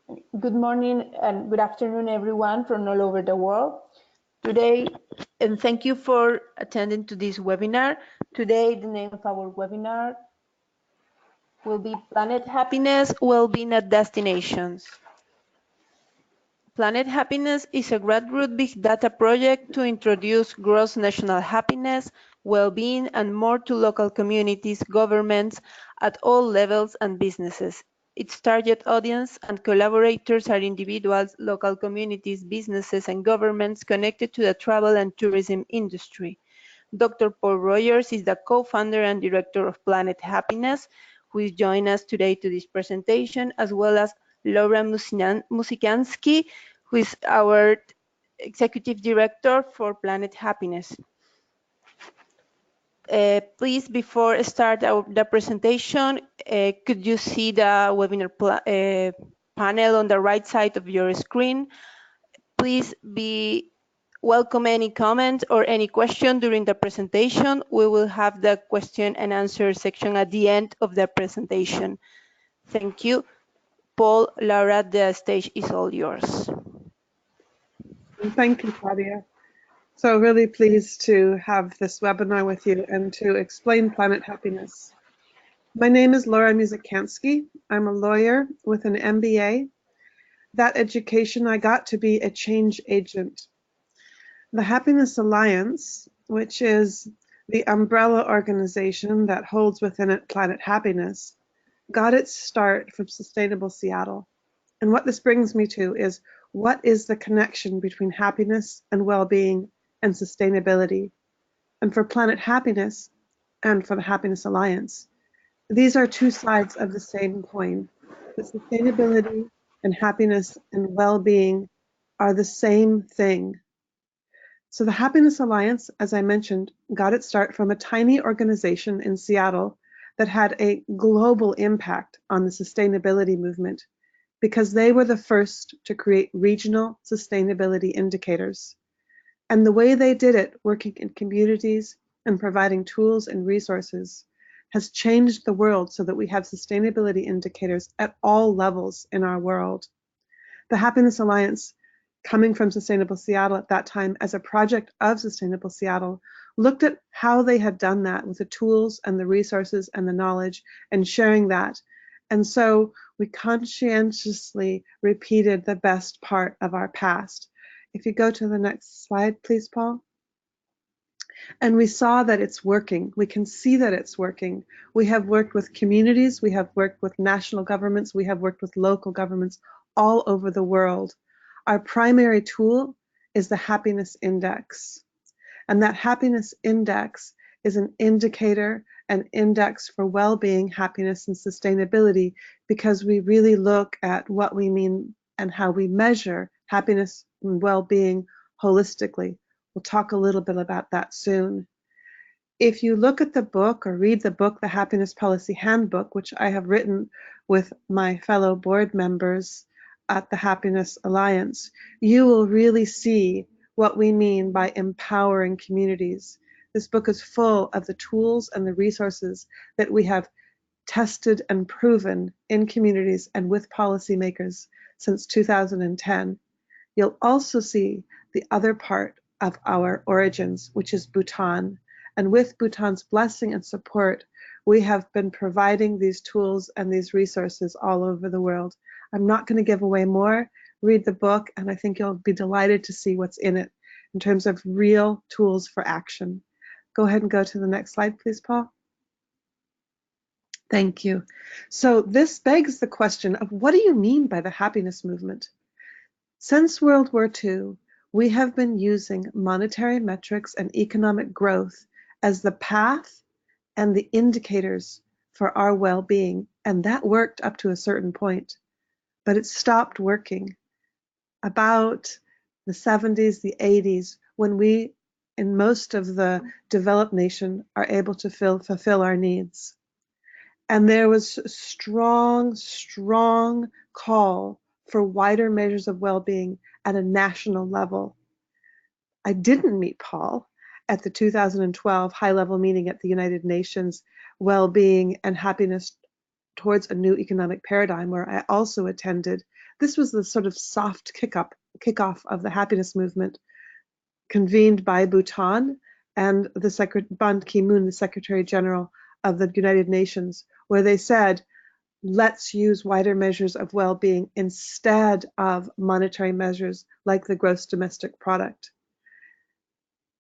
Good morning and good afternoon, everyone from all over the world. Today, and thank you for attending to this webinar. Today, the name of our webinar will be Planet Happiness, Wellbeing at Destinations. Planet Happiness is a grassroots big data project to introduce gross national happiness, well-being, and more to local communities, governments at all levels, and businesses. Its target audience and collaborators are individuals, local communities, businesses, and governments connected to the travel and tourism industry. Dr. Paul Rogers is the co-founder and director of Planet Happiness, who is joining us today to this presentation, as well as Laura Musikanski, who is our executive director for Planet Happiness. Please, before I start the presentation, could you see the webinar panel on the right side of your screen? Please welcome any comment or any question during the presentation. We will have the question and answer section at the end of the presentation. Thank you. Paul, Laura, the stage is all yours. Thank you, Claudia. So really pleased to have this webinar with you and to explain Planet Happiness. My name is Laura Musikanski. I'm a lawyer with an MBA. That education I got to be a change agent. The Happiness Alliance, which is the umbrella organization that holds within it Planet Happiness, got its start from Sustainable Seattle. And what this brings me to is, what is the connection between happiness and well-being and sustainability? And for Planet Happiness and for the Happiness Alliance, these are two sides of the same coin. The sustainability and happiness and well-being are the same thing. So the Happiness Alliance, as I mentioned, got its start from a tiny organization in Seattle that had a global impact on the sustainability movement, because they were the first to create regional sustainability indicators. And the way they did it, working in communities and providing tools and resources, has changed the world so that we have sustainability indicators at all levels in our world. The Happiness Alliance, coming from Sustainable Seattle at that time as a project of Sustainable Seattle, looked at how they had done that with the tools and the resources and the knowledge and sharing that. And so we conscientiously repeated the best part of our past. If you go to the next slide, please, Paul. And we saw that it's working. We can see that it's working. We have worked with communities, we have worked with national governments, we have worked with local governments all over the world. Our primary tool is the Happiness Index. And that Happiness Index is an indicator, an index for well-being, happiness, and sustainability, because we really look at what we mean and how we measure happiness and well-being holistically. We'll talk a little bit about that soon. If you look at the book or read the book, The Happiness Policy Handbook, which I have written with my fellow board members at the Happiness Alliance, you will really see what we mean by empowering communities. This book is full of the tools and the resources that we have tested and proven in communities and with policymakers since 2010. You'll also see the other part of our origins, which is Bhutan. And with Bhutan's blessing and support, we have been providing these tools and these resources all over the world. I'm not going to give away more. Read the book, and I think you'll be delighted to see what's in it in terms of real tools for action. Go ahead and go to the next slide, please, Paul. Thank you. So this begs the question of, what do you mean by the happiness movement? Since World War II, we have been using monetary metrics and economic growth as the path and the indicators for our well-being, and that worked up to a certain point, but it stopped working about the 70s, the 80s, when we, in most of the developed nation, are able to fulfill our needs. And there was a strong call for wider measures of well-being at a national level. I didn't meet Paul at the 2012 high-level meeting at the United Nations, Well-being and Happiness Towards a New Economic Paradigm, where I also attended, This was the sort of soft kickoff of the happiness movement, convened by Bhutan and Ban Ki-moon, the Secretary General of the United Nations, where they said, let's use wider measures of well-being instead of monetary measures like the gross domestic product.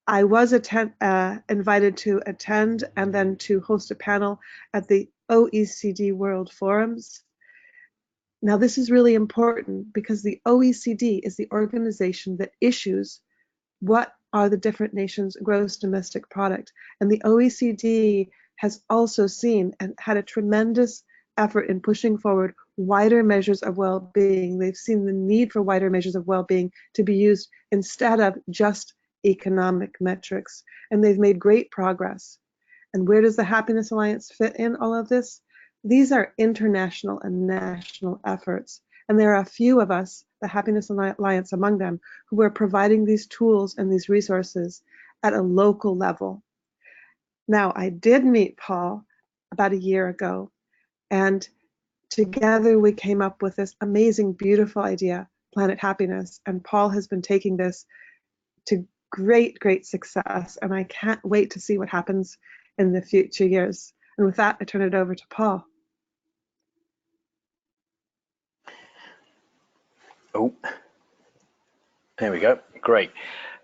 I was invited to attend and then to host a panel at the OECD World Forums. Now, this is really important because the OECD is the organization that issues what are the different nations' gross domestic product. And the OECD has also seen and had a tremendous effort in pushing forward wider measures of well-being. They've seen the need for wider measures of well-being to be used instead of just economic metrics. And they've made great progress. And where does the Happiness Alliance fit in all of this? These are international and national efforts. And there are a few of us, the Happiness Alliance among them, who are providing these tools and these resources at a local level. Now, I did meet Paul about a year ago, and together we came up with this amazing, beautiful idea, Planet Happiness. And Paul has been taking this to great, great success. And I can't wait to see what happens in the future years. And with that, I turn it over to Paul. Oh, there we go. Great.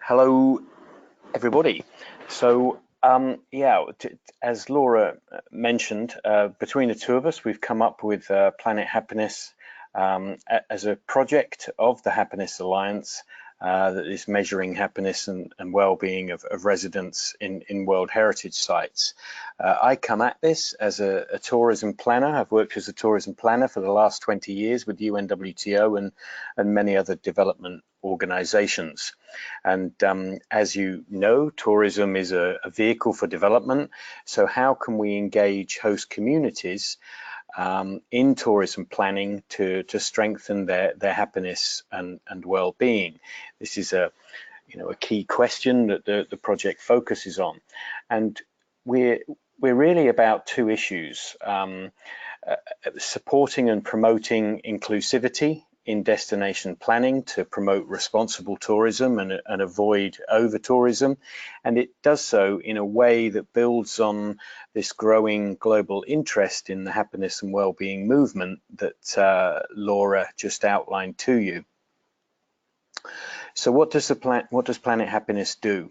Hello, everybody. So, yeah, as Laura mentioned, between the two of us, we've come up with Planet Happiness as a project of the Happiness Alliance that is measuring happiness and well-being of residents in World Heritage Sites. I come at this as a tourism planner. I've worked as a tourism planner for the last 20 years with UNWTO and many other development organizations. And as you know, tourism is a vehicle for development. So how can we engage host communities in tourism planning to strengthen their happiness and well-being? This is a key question that the project focuses on, and we're really about two issues: supporting and promoting inclusivity in destination planning to promote responsible tourism and avoid over-tourism. And it does so in a way that builds on this growing global interest in the happiness and well-being movement that Laura just outlined to you. So what does Planet Happiness do?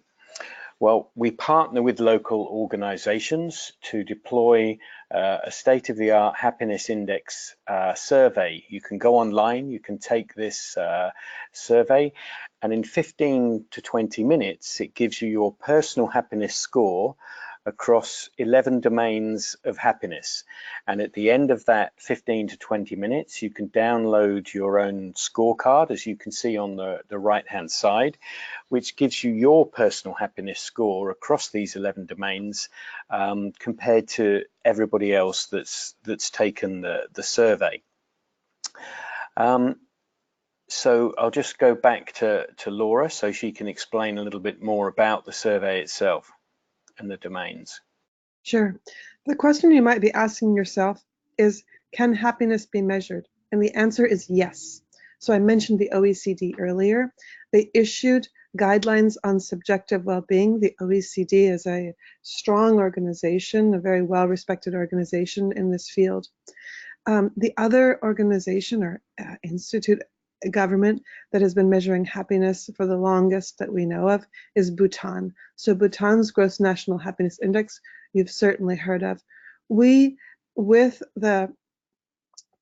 Well, we partner with local organizations to deploy a state-of-the-art happiness index survey. You can go online, you can take this survey, and in 15 to 20 minutes, it gives you your personal happiness score across 11 domains of happiness. And at the end of that 15 to 20 minutes, you can download your own scorecard, as you can see on the right-hand side, which gives you your personal happiness score across these 11 domains compared to everybody else that's taken the survey. So I'll just go back to Laura so she can explain a little bit more about the survey itself and the domains. Sure. The question you might be asking yourself is, can happiness be measured? And the answer is yes. So I mentioned the OECD earlier. They issued guidelines on subjective well-being. The OECD is a strong organization, a very well-respected organization in this field. The other organization or institute government that has been measuring happiness for the longest that we know of is Bhutan. So Bhutan's Gross National Happiness Index, you've certainly heard of. We, with the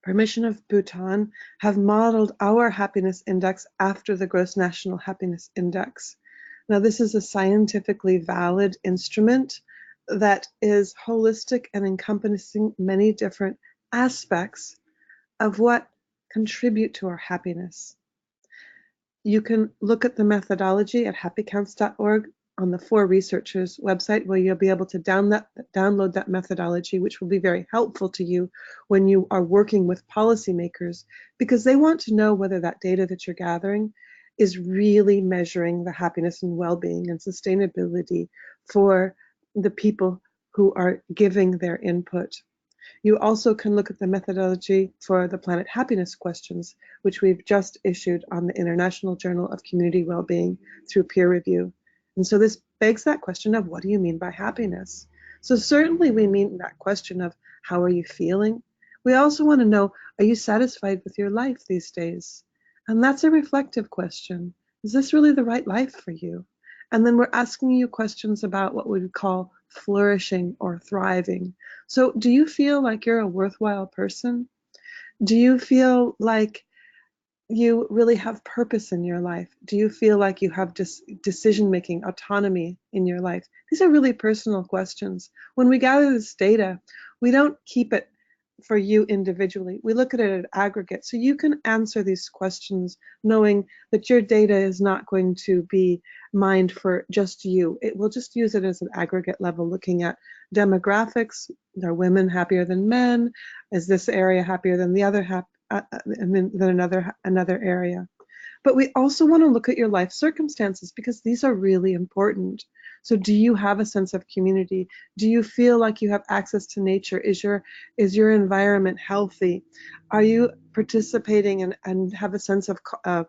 permission of Bhutan, have modeled our happiness index after the Gross National Happiness Index. Now, this is a scientifically valid instrument that is holistic and encompassing many different aspects of what contribute to our happiness. You can look at the methodology at happycounts.org on the For Researchers website, where you'll be able to download that methodology, which will be very helpful to you when you are working with policymakers, because they want to know whether that data that you're gathering is really measuring the happiness and well-being and sustainability for the people who are giving their input. You also can look at the methodology for the Planet Happiness questions, which we've just issued on the International Journal of Community Wellbeing through peer review. And so this begs that question of, what do you mean by happiness? So certainly we mean that question of, how are you feeling? We also want to know, are you satisfied with your life these days? And that's a reflective question. Is this really the right life for you? And then we're asking you questions about what we would call flourishing or thriving. So do you feel like you're a worthwhile person? Do you feel like you really have purpose in your life? Do you feel like you have decision-making autonomy in your life? These are really personal questions. When we gather this data, we don't keep it for you individually. We look at it at aggregate. So you can answer these questions knowing that your data is not going to be mined for just you. It will just use it as an aggregate level, looking at demographics. Are women happier than men? Is this area happier than the other than another area? But we also want to look at your life circumstances, because these are really important. So do you have a sense of community? Do you feel like you have access to nature? Is your environment healthy? Are you participating and have a sense of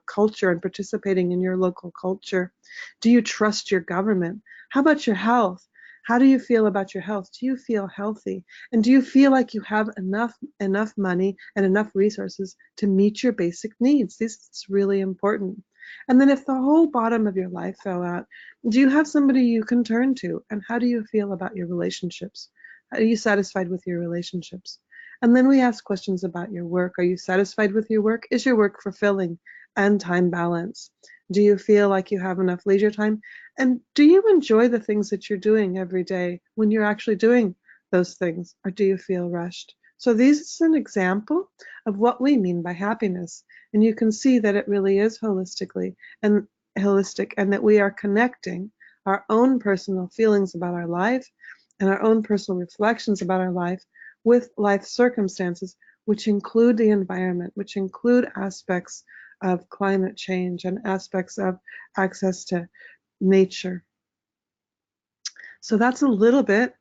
culture and participating in your local culture? Do you trust your government? How about your health? How do you feel about your health? Do you feel healthy? And do you feel like you have enough money and enough resources to meet your basic needs? This is really important. And then if the whole bottom of your life fell out, do you have somebody you can turn to? And how do you feel about your relationships? Are you satisfied with your relationships? And then we ask questions about your work. Are you satisfied with your work? Is your work fulfilling and time balance? Do you feel like you have enough leisure time? And do you enjoy the things that you're doing every day when you're actually doing those things? Or do you feel rushed? So this is an example of what we mean by happiness. And you can see that it really is holistic, and that we are connecting our own personal feelings about our life and our own personal reflections about our life with life circumstances, which include the environment, which include aspects of climate change and aspects of access to nature. So that's a little bit,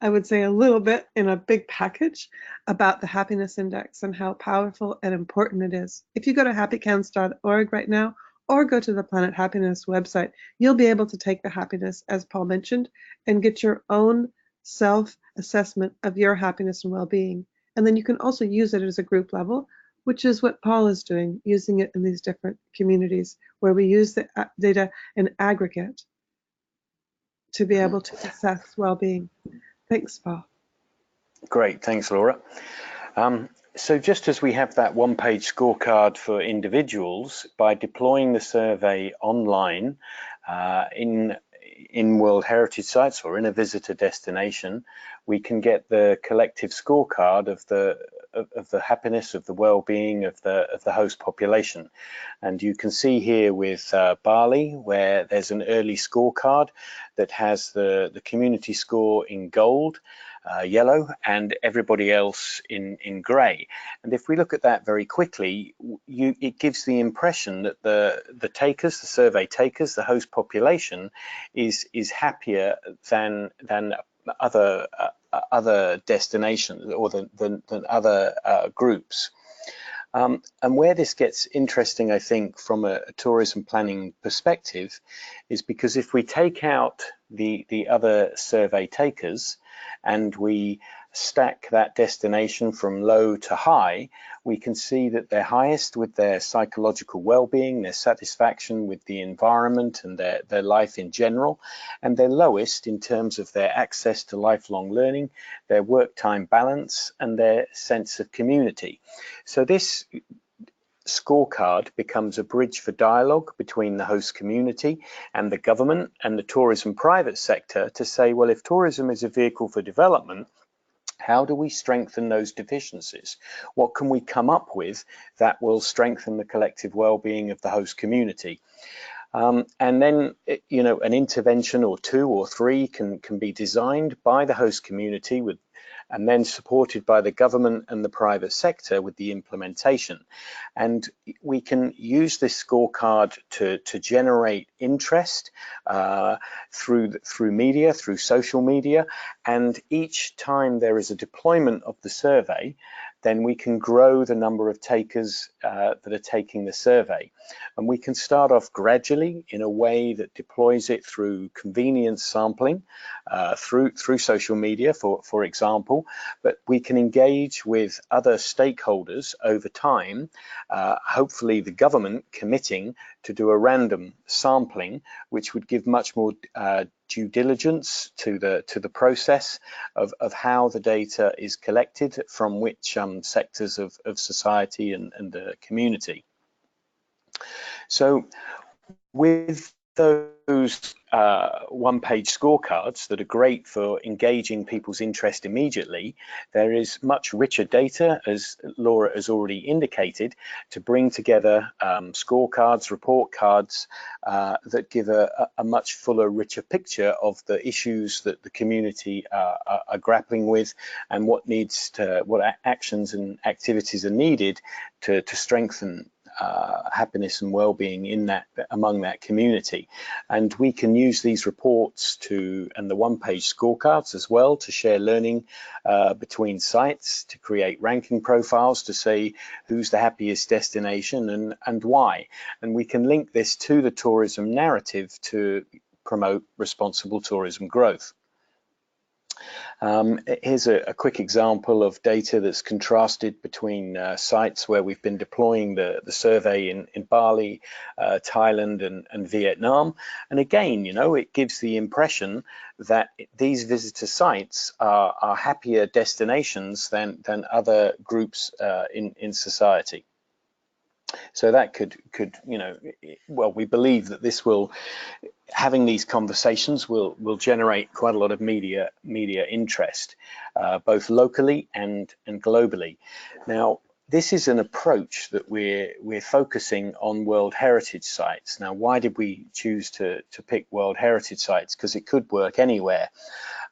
I would say a little bit in a big package about the happiness index and how powerful and important it is. If you go to happycounts.org right now, or go to the Planet Happiness website, you'll be able to take the happiness, as Paul mentioned, and get your own self-assessment of your happiness and well-being. And then you can also use it as a group level, which is what Paul is doing, using it in these different communities where we use the data in aggregate to be able to assess well-being. Thanks, Paul. Great, thanks, Laura. So just as we have that one-page scorecard for individuals, by deploying the survey online in World Heritage Sites or in a visitor destination, we can get the collective scorecard of the happiness, of the well-being of the host population. And you can see here with Bali, where there's an early scorecard that has the community score in gold, yellow, and everybody else in grey. And if we look at that very quickly, it gives the impression that the takers, the survey takers, the host population is happier than other destinations or than other groups. And where this gets interesting, I think, from a tourism planning perspective, is because if we take out the other survey takers and we stack that destination from low to high, we can see that they're highest with their psychological well-being, their satisfaction with the environment and their life in general, and they're lowest in terms of their access to lifelong learning, their work-time balance, and their sense of community. So this scorecard becomes a bridge for dialogue between the host community and the government and the tourism private sector to say, well, if tourism is a vehicle for development, how do we strengthen those deficiencies? What can we come up with that will strengthen the collective well-being of the host community? And then, you know, an intervention or two or three can be designed by the host community with and then supported by the government and the private sector with the implementation. And we can use this scorecard to generate interest through media, through social media, and each time there is a deployment of the survey, then we can grow the number of takers that are taking the survey. And we can start off gradually in a way that deploys it through convenience sampling, through social media, for example, but we can engage with other stakeholders over time, hopefully the government committing to do a random sampling, which would give much more due diligence to the process of how the data is collected from which sectors of society and the community. So with those one-page scorecards that are great for engaging people's interest immediately, there is much richer data, as Laura has already indicated, to bring together scorecards, report cards that give a much fuller, richer picture of the issues that the community are grappling with, and what actions and activities are needed to strengthen happiness and well-being among that community. And we can use these reports and the one-page scorecards as well to share learning between sites, to create ranking profiles to say who's the happiest destination and why. And we can link this to the tourism narrative to promote responsible tourism growth. Here's a quick example of data that's contrasted between sites where we've been deploying the survey in Bali, Thailand and Vietnam. And again, it gives the impression that these visitor sites are happier destinations than other groups in society. So that could, well, we believe that this will, having these conversations will generate quite a lot of media interest, both locally and globally. Now, this is an approach that we're focusing on World Heritage sites. Now, why did we choose to pick World Heritage sites? Because it could work anywhere.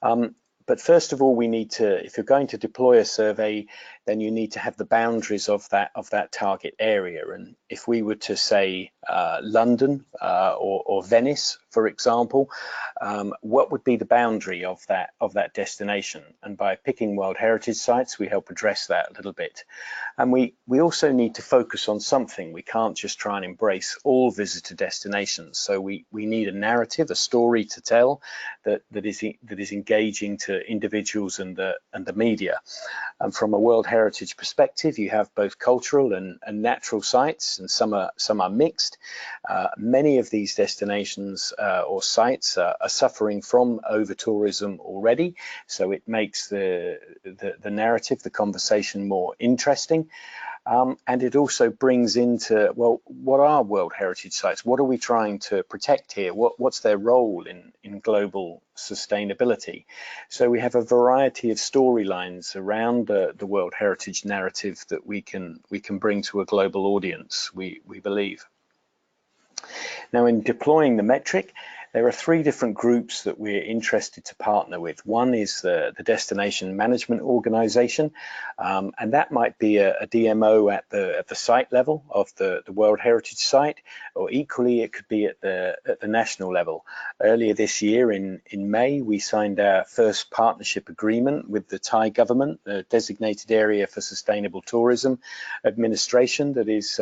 But first of all, we need to, if you're going to deploy a survey, then you need to have the boundaries of that target area. And if we were to say London or Venice, for example, what would be the boundary of that destination? And by picking World Heritage sites, we help address that a little bit. And we also need to focus on something. We can't just try and embrace all visitor destinations. So we need a narrative, a story to tell that is engaging to individuals and the media. And from a World Heritage perspective, you have both cultural and natural sites, and some are mixed. Many of these destinations or sites are suffering from over-tourism already, so it makes the narrative, the conversation more interesting. And it also brings into, well, what are World Heritage sites? What are we trying to protect here? What's their role in global sustainability? So we have a variety of storylines around the World Heritage narrative that we can bring to a global audience, we believe. Now, in deploying the metric, there are three different groups that we're interested to partner with. One is the Destination Management Organization, and that might be a DMO at the site level of the World Heritage Site, or equally it could be at the national level. Earlier this year in May, we signed our first partnership agreement with the Thai government, the Designated Area for Sustainable Tourism Administration, that is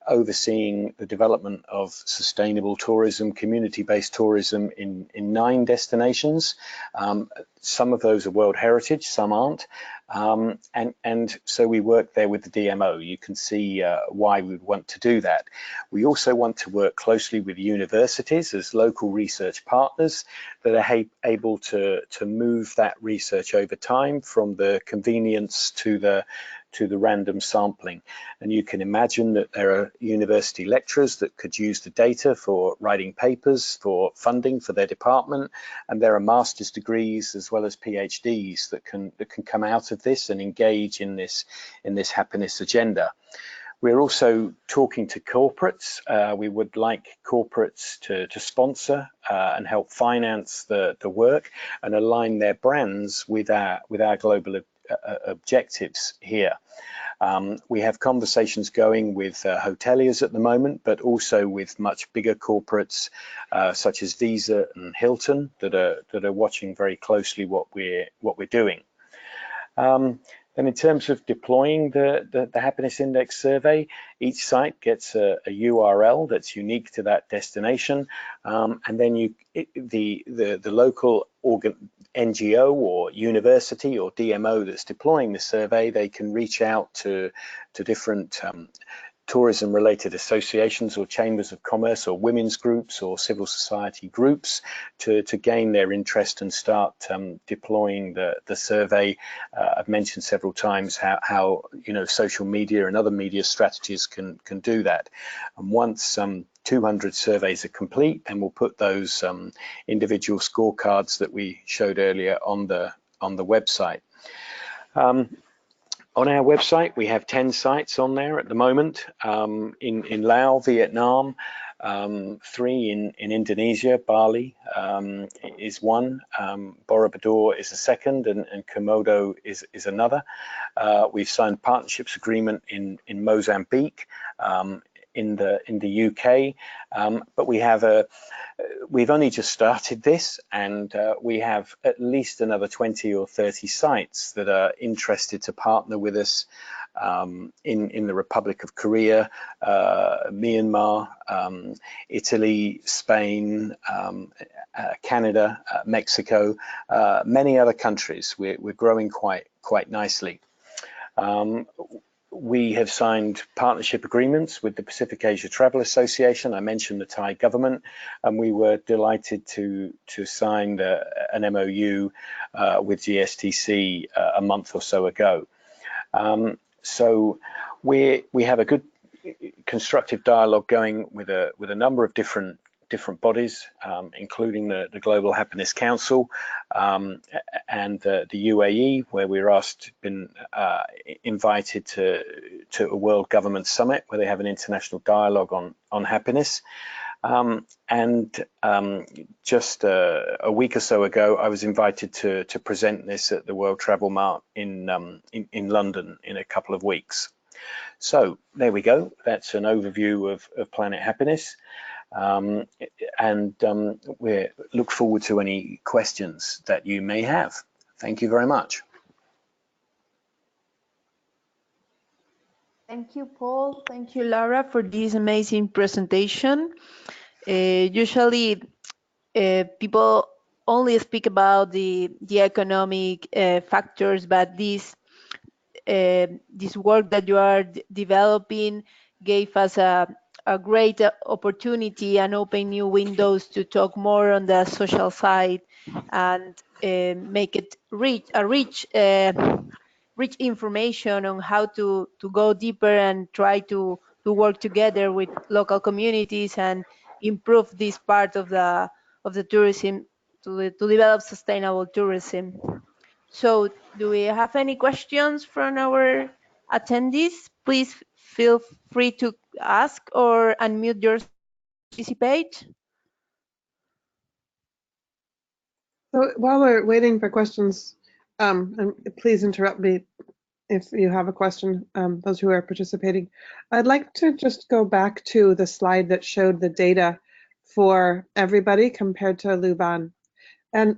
overseeing the development of sustainable tourism, community-based tourism in 9 destinations. Some of those are World Heritage, some aren't. And so we work there with the DMO. You can see why we would want to do that. We also want to work closely with universities as local research partners that are able to move that research over time from the convenience to the random sampling. And you can imagine that there are university lecturers that could use the data for writing papers, for funding for their department, and there are master's degrees as well as PhDs that can come out of this and engage in this happiness agenda. We're also talking to corporates. We would like corporates to sponsor and help finance the work and align their brands with our global objectives here. We have conversations going with hoteliers at the moment, but also with much bigger corporates such as Visa and Hilton that are watching very closely what we're doing. And in terms of deploying the Happiness Index survey, each site gets a URL that's unique to that destination, and then the local NGO or university or DMO that's deploying the survey, they can reach out to different tourism related associations or chambers of commerce or women's groups or civil society groups to gain their interest and start deploying the survey. I've mentioned several times how social media and other media strategies can do that. And once 200 surveys are complete, then we'll put those individual scorecards that we showed earlier on the website. On our website, we have 10 sites on there at the moment, in Laos, Vietnam, 3 in Indonesia, Bali is one, Borobudur is a second, and Komodo is another. We've signed partnerships agreement in Mozambique, in the UK, but we've only just started this, and we have at least another 20 or 30 sites that are interested to partner with us in the Republic of Korea, Myanmar, Italy, Spain, Canada, Mexico, many other countries. We're growing quite nicely. We have signed partnership agreements with the Pacific Asia Travel Association. I mentioned the Thai government, and we were delighted to sign an MOU with GSTC a month or so ago. So we have a good constructive dialogue going with a number of different bodies, including the Global Happiness Council and the UAE, where we were been invited to a World Government Summit where they have an international dialogue on happiness. Just a week or so ago, I was invited to present this at the World Travel Mart in London in a couple of weeks. So there we go. That's an overview of Planet Happiness. We look forward to any questions that you may have. Thank you very much. Thank you, Paul. Thank you, Laura, for this amazing presentation. Usually, people only speak about the economic factors, but this work that you are developing gave us a great opportunity and open new windows to talk more on the social side and make it rich information on how to go deeper and try to work together with local communities and improve this part of the tourism to develop sustainable tourism. So do we have any questions from our attendees? Please feel free to ask or unmute yourself to participate. So while we're waiting for questions, and please interrupt me if you have a question, those who are participating. I'd like to just go back to the slide that showed the data for everybody compared to Luban. And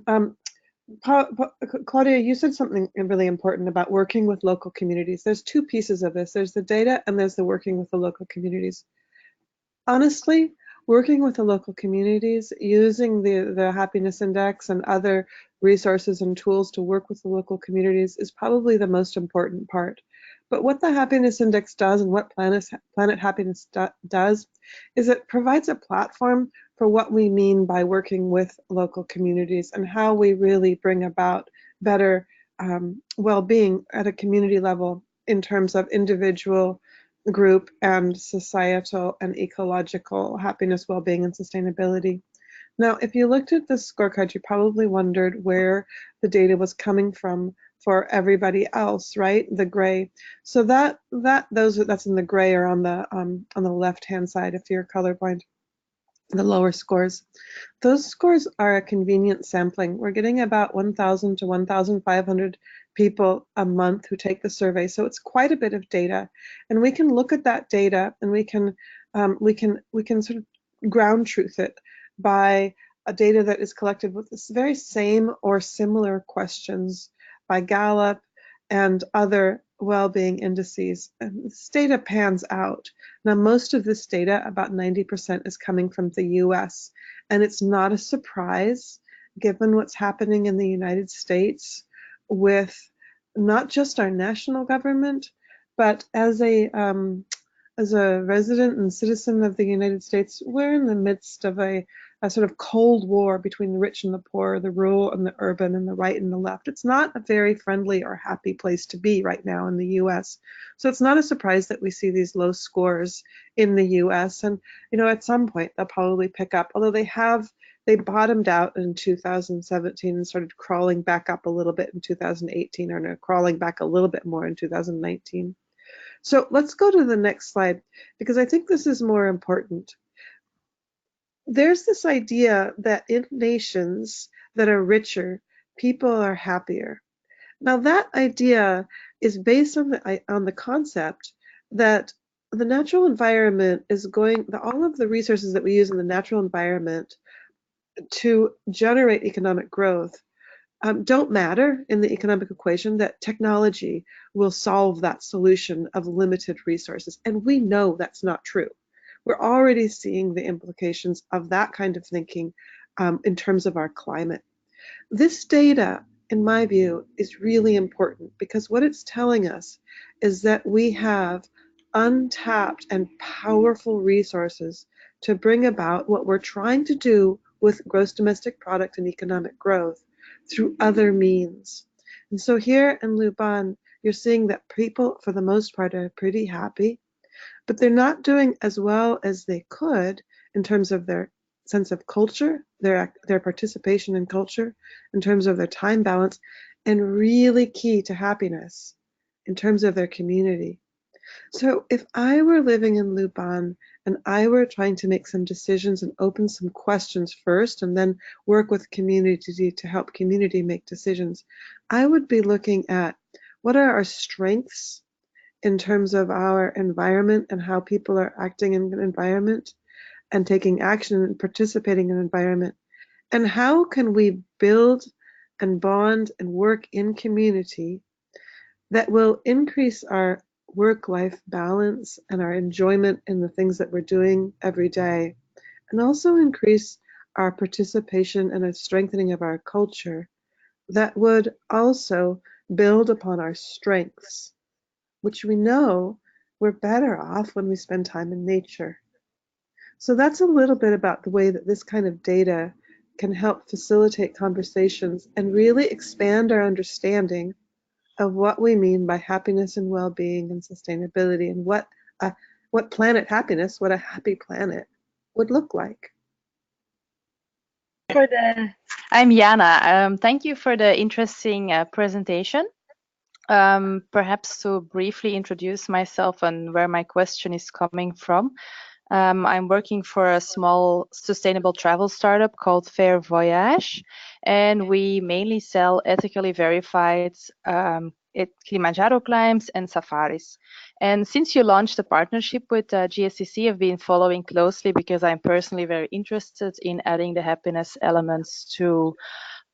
Claudia, you said something really important about working with local communities. There's two pieces of this. There's the data and there's the working with the local communities. Honestly, working with the local communities, using the Happiness Index and other resources and tools to work with the local communities is probably the most important part. But what the Happiness Index does and what Planet Happiness does is it provides a platform for what we mean by working with local communities and how we really bring about better well-being at a community level in terms of individual, group, and societal and ecological happiness, well-being, and sustainability. Now, if you looked at this scorecard, you probably wondered where the data was coming from for everybody else, right? The gray. So that's in the gray or on the left-hand side if you're colorblind, the lower scores. Those scores are a convenient sampling. We're getting about 1,000 to 1,500 people a month who take the survey, so it's quite a bit of data. And we can look at that data, and we can sort of ground truth it by a data that is collected with this very same or similar questions by Gallup and other well-being indices. And this data pans out. Now, most of this data, about 90%, is coming from the US. And it's not a surprise, given what's happening in the United States with not just our national government, but as a resident and citizen of the United States, we're in the midst of a sort of cold war between the rich and the poor, the rural and the urban, and the right and the left. It's not a very friendly or happy place to be right now in the US. So it's not a surprise that we see these low scores in the US. And, you know, at some point they'll probably pick up, although they bottomed out in 2017 and started crawling back up a little bit in 2018, or no, crawling back a little bit more in 2019. So let's go to the next slide, because I think this is more important. There's this idea that in nations that are richer, people are happier. Now that idea is based on the concept that the natural environment is all of the resources that we use in the natural environment to generate economic growth don't matter in the economic equation, that technology will solve that solution of limited resources. And we know that's not true. We're already seeing the implications of that kind of thinking in terms of our climate. This data, in my view, is really important because what it's telling us is that we have untapped and powerful resources to bring about what we're trying to do with gross domestic product and economic growth through other means. And so here in Luban, you're seeing that people, for the most part, are pretty happy, but they're not doing as well as they could in terms of their sense of culture, their participation in culture, in terms of their time balance, and really key to happiness in terms of their community. So if I were living in Luban and I were trying to make some decisions and open some questions first and then work with community to help community make decisions, I would be looking at what are our strengths in terms of our environment and how people are acting in an environment and taking action and participating in an environment, and how can we build and bond and work in community that will increase our work-life balance and our enjoyment in the things that we're doing every day, and also increase our participation and a strengthening of our culture that would also build upon our strengths, which we know we're better off when we spend time in nature. So that's a little bit about the way that this kind of data can help facilitate conversations and really expand our understanding of what we mean by happiness and well-being and sustainability, and what planet happiness, what a happy planet would look like. I'm Jana. Thank you for the interesting presentation. Perhaps to briefly introduce myself and where my question is coming from. I'm working for a small sustainable travel startup called Fair Voyage, and we mainly sell ethically verified Kilimanjaro climbs and safaris. And since you launched a partnership with GSTC, I've been following closely because I'm personally very interested in adding the happiness elements to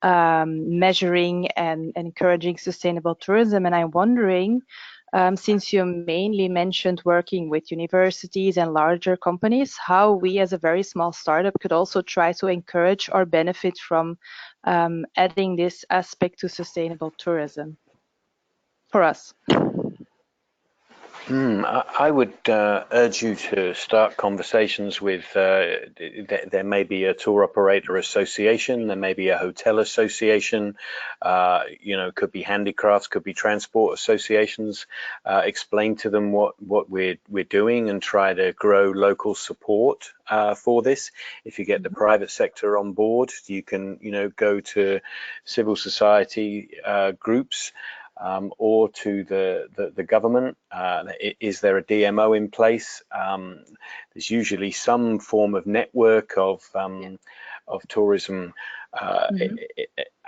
measuring and encouraging sustainable tourism. And I'm wondering, since you mainly mentioned working with universities and larger companies, how we as a very small startup could also try to encourage or benefit from adding this aspect to sustainable tourism for us. I would urge you to start conversations with, there may be a tour operator association, there may be a hotel association, could be handicrafts, could be transport associations. Explain to them what we're doing and try to grow local support for this. If you get the private sector on board, you can, go to civil society groups or to the government. Is there a DMO in place? There's usually some form of network of tourism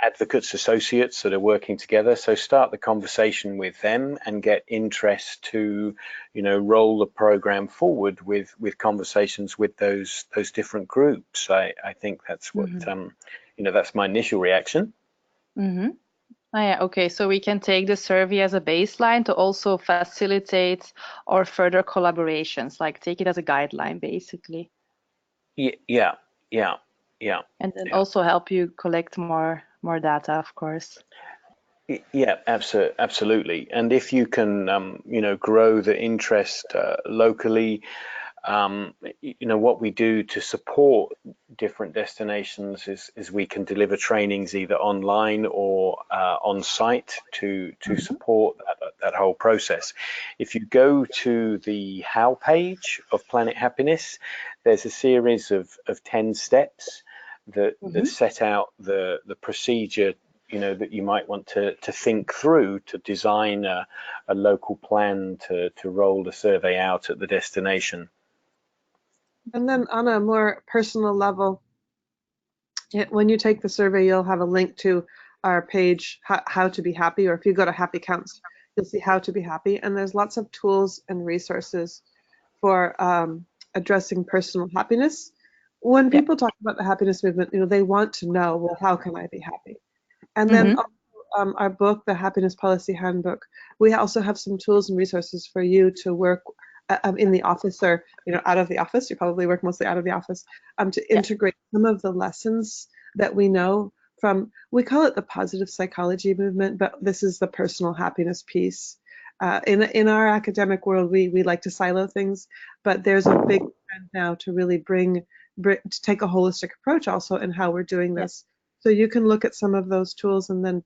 advocates, associates that are working together. So start the conversation with them and get interest to, roll the program forward with conversations with those different groups. I think that's what that's my initial reaction. Oh, yeah, okay, so we can take the survey as a baseline to also facilitate our further collaborations, like take it as a guideline, basically. Yeah. And then also help you collect more data, of course. Yeah, absolutely. And if you can, grow the interest locally, what we do to support different destinations is we can deliver trainings either online or on site to support that whole process. If you go to the How page of Planet Happiness, there's a series of 10 steps that set out the procedure that you might want to think through to design a local plan to roll the survey out at the destination. And then on a more personal level, when you take the survey, you'll have a link to our page, How to Be Happy, or if you go to Happy Counts, you'll see How to Be Happy. And there's lots of tools and resources for addressing personal happiness. When people talk about the happiness movement, they want to know, well, how can I be happy? And then our book, the Happiness Policy Handbook, we also have some tools and resources for you to work in the office or out of the office. You probably work mostly out of the office, to integrate some of the lessons that we know from, we call it the positive psychology movement, but this is the personal happiness piece. In our academic world, we like to silo things, but there's a big trend now to really to take a holistic approach also in how we're doing this. So you can look at some of those tools and then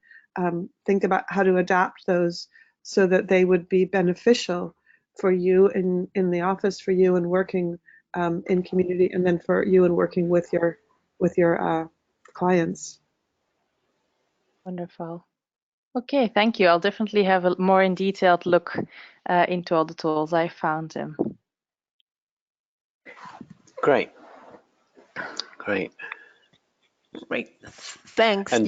think about how to adapt those so that they would be beneficial for you in the office, for you and working in community, and then for you and working with your clients. Wonderful. Okay, thank you. I'll definitely have a more in detailed look into all the tools. I found them. Great. Thanks. And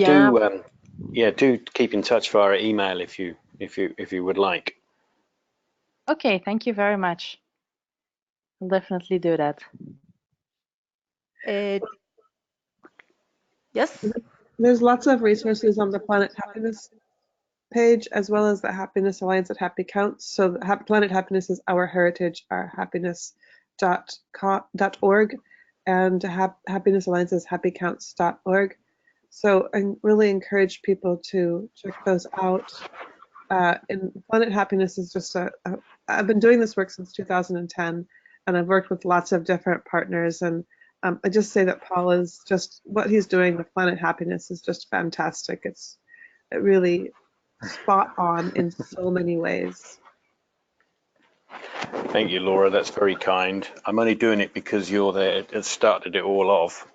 do keep in touch via email if you would like. Okay, thank you very much. I'll definitely do that. Yes. There's lots of resources on the Planet Happiness page, as well as the Happiness Alliance at Happy Counts. So the Planet Happiness is our heritage, our happiness.org, and Happiness Alliance is happycounts.org. So I really encourage people to check those out. And Planet Happiness is just I've been doing this work since 2010, and I've worked with lots of different partners, and I just say that Paul is just, what he's doing with Planet Happiness is just fantastic. It really spot on in so many ways. Thank you, Laura. That's very kind. I'm only doing it because you're there that started it all off.